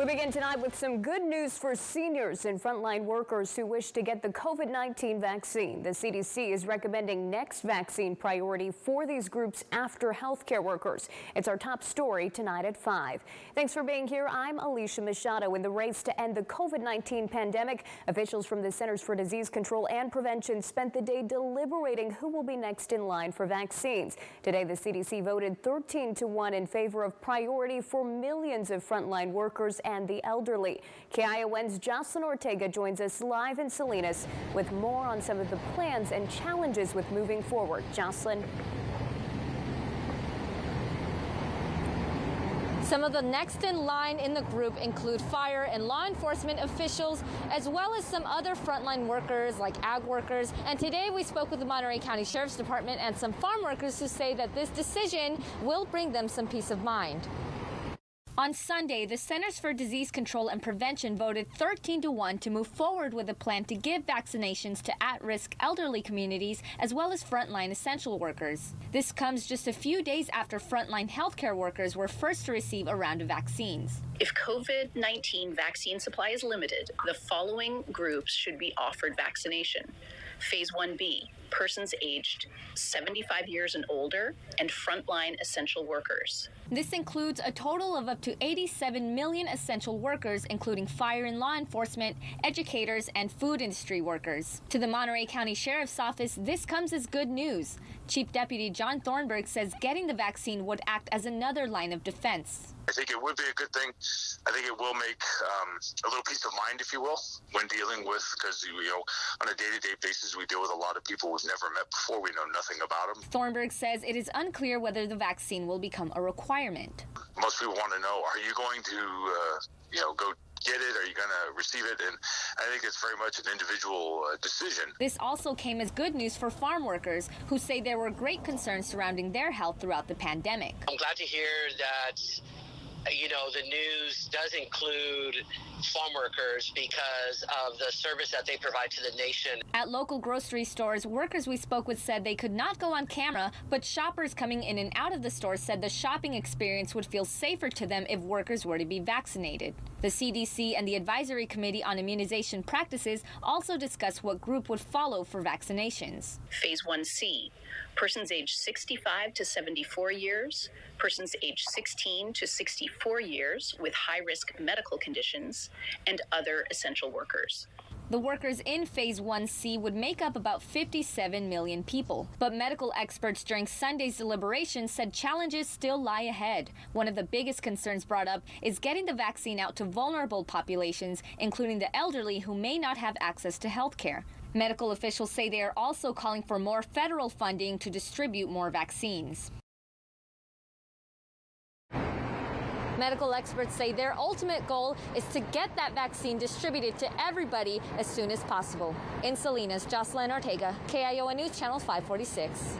We begin tonight with some good news for seniors and frontline workers who wish to get the COVID-19 vaccine. The CDC is recommending next vaccine priority for these groups after healthcare workers. It's our top story tonight at 5. Thanks for being here. I'm Alicia Machado. In the race to end the COVID-19 pandemic, officials from the Centers for Disease Control and Prevention spent the day deliberating who will be next in line for vaccines. Today, the CDC voted 13-1 in favor of priority for millions of frontline workers and the elderly. KION's Jocelyn Ortega joins us live in Salinas with more on some of the plans and challenges with moving forward. Jocelyn. Some of the next in line in the group include fire and law enforcement officials, as well as some other frontline workers like ag workers. And today we spoke with the Monterey County Sheriff's Department and some farm workers who say that this decision will bring them some peace of mind. On Sunday, the Centers for Disease Control and Prevention voted 13-1 to move forward with a plan to give vaccinations to at-risk elderly communities as well as frontline essential workers. This comes just a few days after frontline healthcare workers were first to receive a round of vaccines. If COVID-19 vaccine supply is limited, the following groups should be offered vaccination. Phase 1B, persons aged 75 years and older, and frontline essential workers. This includes a total of up to 87 million essential workers, including fire and law enforcement, educators, and food industry workers. To the Monterey County Sheriff's Office, this comes as good news. Chief Deputy John Thornburg says getting the vaccine would act as another line of defense. I think it would be a good thing. I think it will make a little peace of mind, if you will, when dealing with, because, on a day-to-day basis, we deal with a lot of people we've never met before. We know nothing about them. Thornburg says it is unclear whether the vaccine will become a requirement. Most people want to know, are you going to, go get it? Are you going to receive it? And I think it's very much an individual decision. This also came as good news for farm workers who say there were great concerns surrounding their health throughout the pandemic. I'm glad to hear that the news does include farm workers because of the service that they provide to the nation. At local grocery stores, workers we spoke with said they could not go on camera, but shoppers coming in and out of the stores said the shopping experience would feel safer to them if workers were to be vaccinated. The CDC and the Advisory Committee on Immunization Practices also discussed what group would follow for vaccinations. Phase 1C, persons aged 65 to 74 years, persons aged 16 to 64 years with high-risk medical conditions, and other essential workers. The workers in Phase 1C would make up about 57 million people. But medical experts during Sunday's deliberations said challenges still lie ahead. One of the biggest concerns brought up is getting the vaccine out to vulnerable populations, including the elderly who may not have access to health care. Medical officials say they are also calling for more federal funding to distribute more vaccines. Medical experts say their ultimate goal is to get that vaccine distributed to everybody as soon as possible. In Salinas, Jocelyn Ortega, KION News Channel 546.